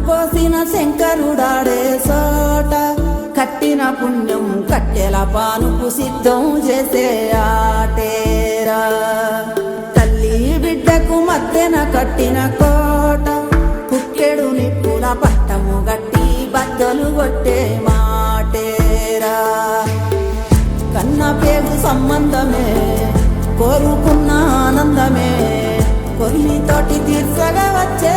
పోసిన శంకరుడాడే సోట కట్టిన పుణ్యం కట్టెల పానుపు సిద్ధం చేసే ఆటేరా తల్లి బిడ్డకు మధ్యన కట్టిన కోట కుక్కెడు నిప్పుల పట్టము గట్టి బద్దలు కొట్టే మాటేరా కన్న పేగు సంబంధమే కోరుకున్న ఆనందమే కొల్లితోటి తీర్చగా వచ్చే